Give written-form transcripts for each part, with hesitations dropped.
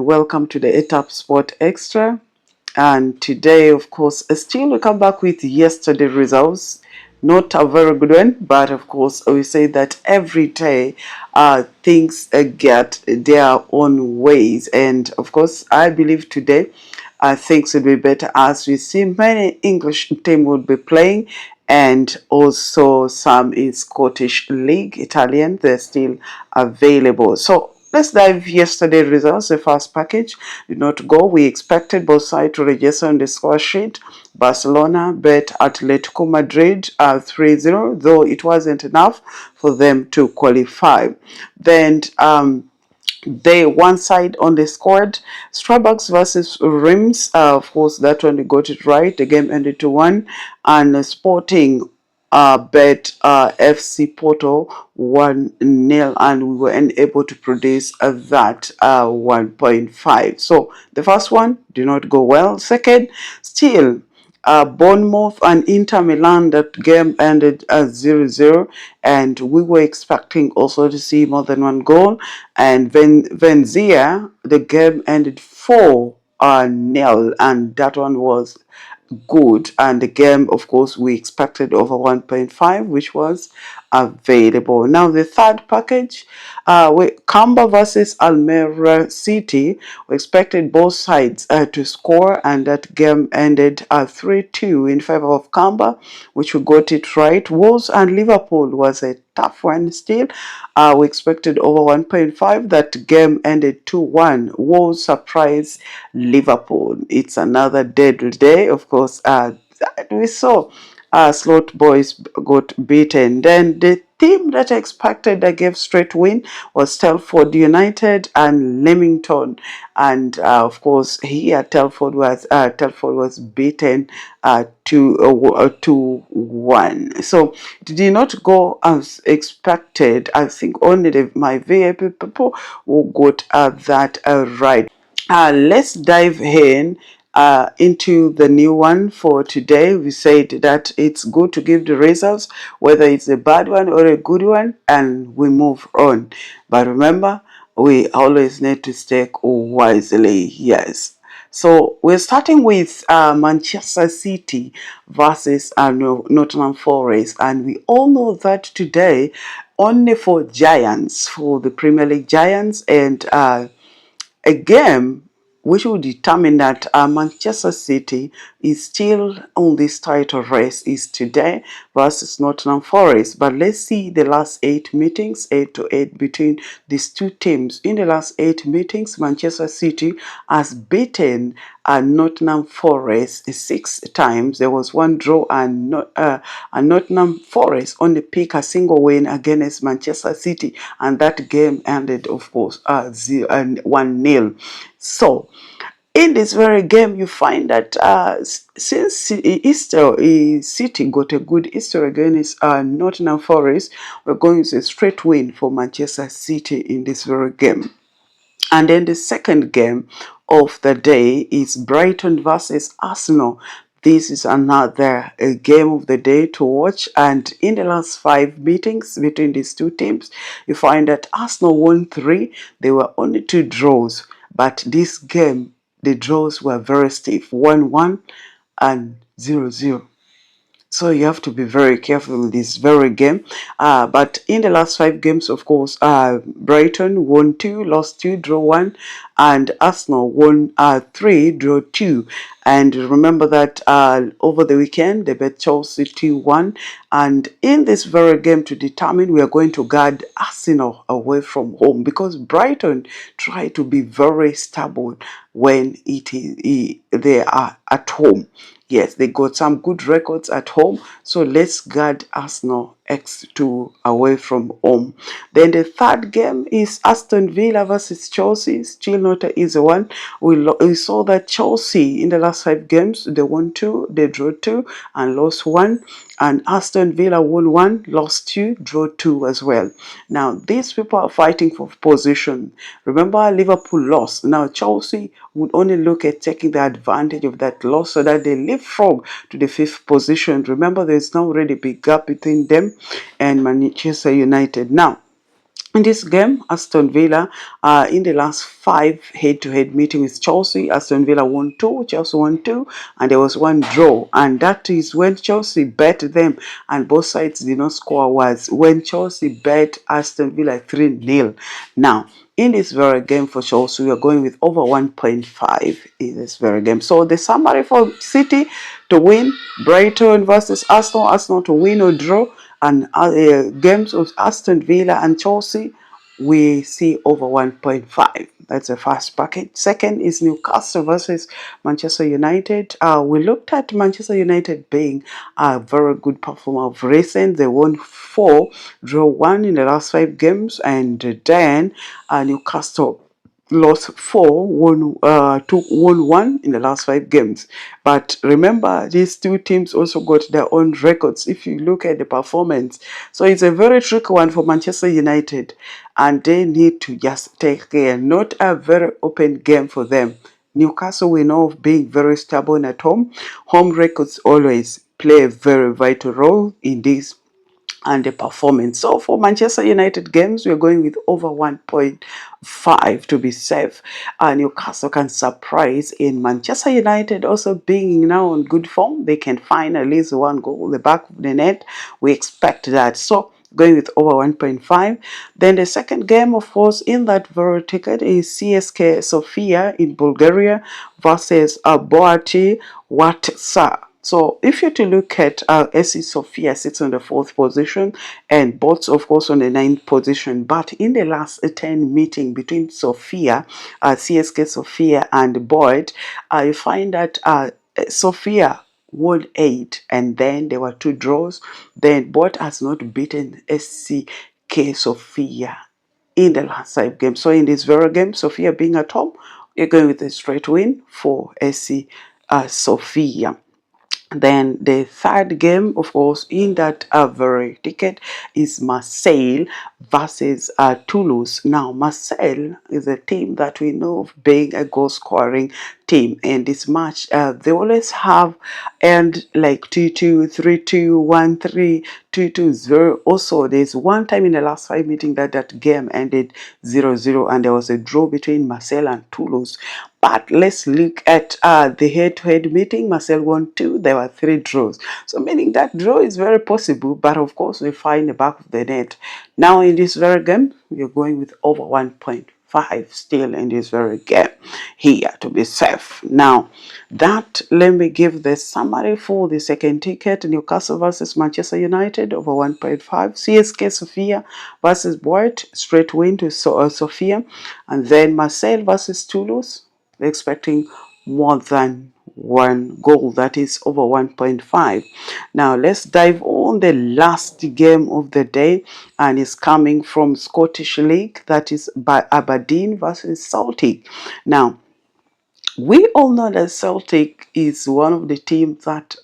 and welcome to the Etap Sports Xtra. And today, of course, still we come back with yesterday results. Not a very good one, but of course, we say that every day things get their own ways. And of course, I believe today things will be better as we see many English team will be playing, and also some in Scottish League, Italian, they're still available. So let's dive yesterday's results. The first package did not go. We expected both sides to register on the score sheet. Barcelona bet Atletico Madrid 3-0, though it wasn't enough for them to qualify. Then they one side on the scored Starbucks versus Reims. Of course, that one they got it right. The game ended 2-1, and Sporting bet FC Porto 1-0, and we were unable to produce that 1.5. So the first one did not go well. Second, still Bournemouth and Inter Milan, that game ended 0-0, and we were expecting also to see more than one goal. And Venzia, the game ended 4-0, and that one was good. And the game, of course, we expected over 1.5, which was available. Now the third package, with Kamba versus Almere City, we expected both sides to score, and that game ended 3-2 in favor of Kamba, which we got it right. Wolves and Liverpool was a tough one still. We expected over 1.5. That game ended 2-1. Wolves surprise Liverpool. It's another deadly day, of course. We saw Slot Boys got beaten. Then the team that I expected that gave straight win was Telford United and Leamington, and of course here Telford was beaten 2-1. So it did not go as expected. I think only my VIP people who got that right. Let's dive in into the new one for today. We said that it's good to give the results, whether it's a bad one or a good one, and we move on. But remember, we always need to stake wisely. Yes. So we're starting with Manchester City versus Nottingham Forest, and we all know that today only for Giants, for the Premier League Giants, and a game which will determine that Manchester City is still on this title race is today versus Nottingham Forest. But let's see the last 8 meetings, 8-8 between these two teams. In the last 8 meetings, Manchester City has beaten Nottingham Forest 6 times. There was one draw, and Nottingham Forest only pick a single win against Manchester City, and that game ended, of course, 1-0. So in this very game, you find that since City got a good Easter against Nottingham Forest, we're going to a straight win for Manchester City in this very game. And then the second game of the day is Brighton versus Arsenal. This is another game of the day to watch. And in the last 5 meetings between these two teams, you find that Arsenal won 3. There were only 2 draws. But this game, the draws were very stiff. 1-1 and 0-0. So you have to be very careful with this very game. But in the last 5 games, of course, Brighton won 2, lost 2, draw 1, and Arsenal won 3, draw 2. And remember that over the weekend, they bet Chelsea 2-1. And in this very game to determine, we are going to guard Arsenal away from home, because Brighton try to be very stubborn when they are at home. Yes, they got some good records at home, so let's guard Arsenal X2 away from home. Then the third game is Aston Villa versus Chelsea. Still not an easy one. We saw that Chelsea in the last 5 games, they won 2, they drew 2, and lost 1. And Aston Villa won 1, lost 2, drew 2 as well. Now, these people are fighting for position. Remember, Liverpool lost. Now, Chelsea would only look at taking the advantage of that loss so that they leapfrog to the 5th position. Remember, there's now already a big gap between them and Manchester United. Now, In this game, Aston Villa, in the last 5 head-to-head meeting with Chelsea, Aston Villa won 2, Chelsea won 2, and there was 1 draw. And that is when Chelsea bet them, and both sides did not score, was when Chelsea bet Aston Villa 3-0. Now, in this very game for Chelsea, we are going with over 1.5 in this very game. So the summary for City to win, Brighton versus Arsenal to win or draw, and games of Aston Villa and Chelsea, we see over 1.5. That's the first bucket. Second is Newcastle versus Manchester United. We looked at Manchester United being a very good performer of recent. They won 4, draw 1 in the last 5 games, and then Newcastle lost 4, won 1 in the last 5 games. But remember, these two teams also got their own records if you look at the performance. So it's a very tricky one for Manchester United, and they need to just take care. Not a very open game for them. Newcastle, we know of being very stubborn at home. Home records always play a very vital role in this and the performance. So for Manchester United games, we're going with over 1.5 to be safe. Newcastle can surprise in Manchester United also being now on good form. They can find at least 1 goal in the back of the net. We expect that. So going with over 1.5. Then the second game, of course, in that very ticket is CSK Sofia in Bulgaria versus Boati Watsa. So if you're to look at SC Sofia sits on the 4th position and Bots, of course, on the 9th position. But in the last 10 meeting between Sofia, CSK Sofia and Boyd, you find that Sofia won 8, and then there were 2 draws. Then Bot has not beaten SCK Sofia in the last 5 games. So in this very game, Sofia being at home, you're going with a straight win for SC Sofia. Then the third game, of course, in that very ticket is Marseille versus Toulouse. Now, Marseille is a team that we know of being a goal-scoring team. And this match, they always have end like 2-2, 3-2, 1-3, 2-2-0. Also, there's one time in the last 5 meetings that game ended 0-0, and there was a draw between Marseille and Toulouse. But let's look at the head-to-head meeting. Marseille won 2. There were 3 draws. So meaning that draw is very possible. But of course, we find the back of the net. Now in this very game, we're going with over 1.5 still in this very game here to be safe. Now, let me give the summary for the second ticket. Newcastle versus Manchester United over 1.5. CSK Sofia versus Boyd, straight win to Sofia. And then Marseille versus Toulouse. We're expecting more than 1 goal, that is over 1.5. Now let's dive on the last game of the day, and it's coming from Scottish League, that is by Aberdeen versus Celtic. Now we all know that Celtic is one of the teams that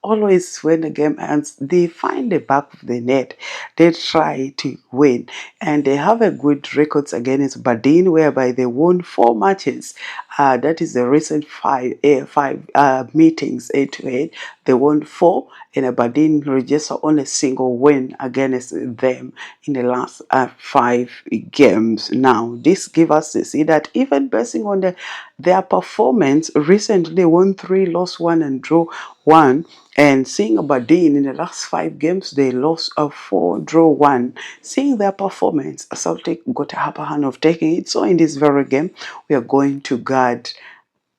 always, when the game ends, they find the back of the net. They try to win. And they have a good records against Aberdeen, whereby they won 4 matches. That is the recent 5 meetings, 8-8. They won 4, and Aberdeen registered on a single win against them in the last 5 games. Now, this gives us to see that even basing on their performance recently, they won 3, lost 1, and drew 1. And seeing Aberdeen in the last 5 games, they lost 4, draw 1. Seeing their performance, Celtic got a upper hand of taking it. So in this very game, we are going to guard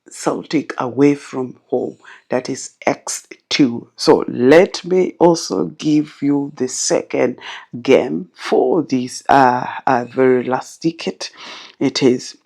Celtic away from home, that is X2. So let me also give you the second game for this very last ticket. It is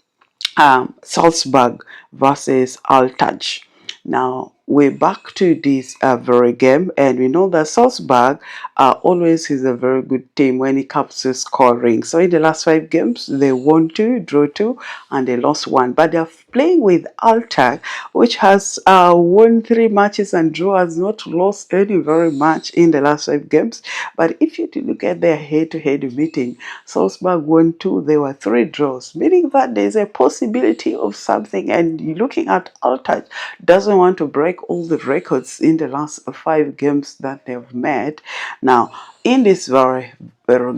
Salzburg versus Altaj. Now we're back to this very game, and we know that Salzburg always is a very good team when it comes to scoring. So in the last 5 games, they won 2, drew 2, and they lost 1. But they're playing with Altag, which has won 3 matches and has not lost any very much in the last 5 games. But if you look at their head-to-head meeting, Salzburg won 2, there were 3 draws, meaning that there's a possibility of something. And you're looking at Altag doesn't want to break all the records in the last 5 games that they've made. Now, in this very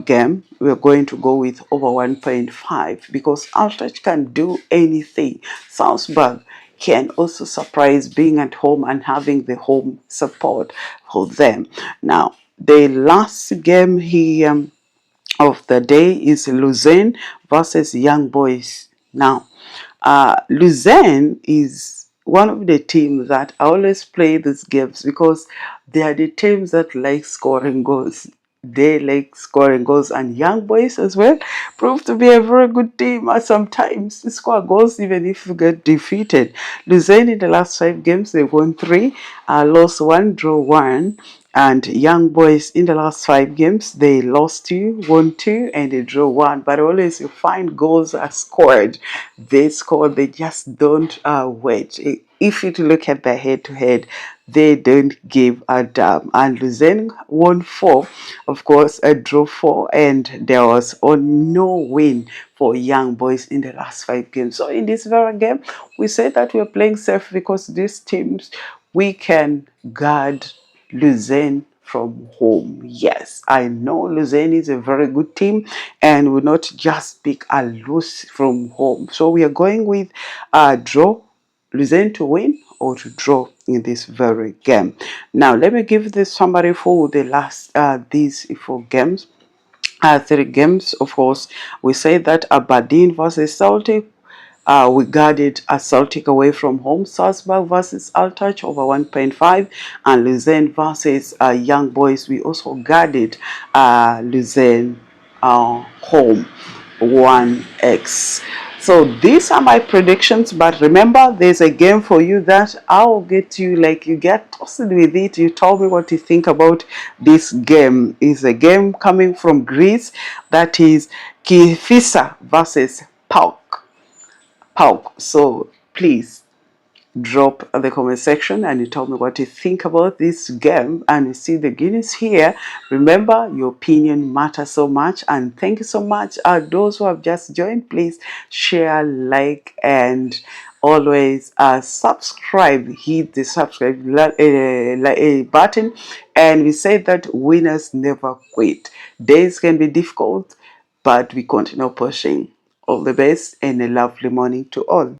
game, we're going to go with over 1.5 because Altach can do anything. Salzburg can also surprise being at home and having the home support for them. Now, the last game here of the day is Lausanne versus Young Boys. Now, Lausanne is one of the teams that I always play these games because they are the teams that like scoring goals. They like scoring goals, and Young Boys as well prove to be a very good team. And sometimes they score goals even if you get defeated. Lausanne in the last 5 games they won 3, lost 1, draw 1. And Young Boys in the last 5 games, they lost 2, won 2, and they drew 1. But always you find goals are scored. They score, they just don't wait. If you look at the head-to-head, they don't give a damn. And Lausanne won 4, of course, a draw 4, and there was no win for Young Boys in the last 5 games. So in this very game, we said that we're playing safe because these teams, we can guard Lausanne from home. Yes, I know Lausanne is a very good team and will not just pick a lose from home. So we are going with a draw, Lausanne to win or to draw in this very game. Now, let me give this summary for the last these 4 games. 3 games, of course. We say that Aberdeen versus Celtic, we guarded a Celtic away from home. Salzburg versus Altach over 1.5, and Lausanne versus Young Boys. We also guarded Lausanne home 1x. So these are my predictions, but remember there's a game for you that I'll get you, like you get tossed with it. You tell me what you think about this game. It's a game coming from Greece, that is Kifisa versus PAOK. So please drop the comment section and you tell me what you think about this game. And you see the Guinness here. Remember, your opinion matters so much. And thank you so much. Those who have just joined, please share, like, and always subscribe. Hit the subscribe button. And we say that winners never quit. Days can be difficult, but we continue pushing. All the best and a lovely morning to all.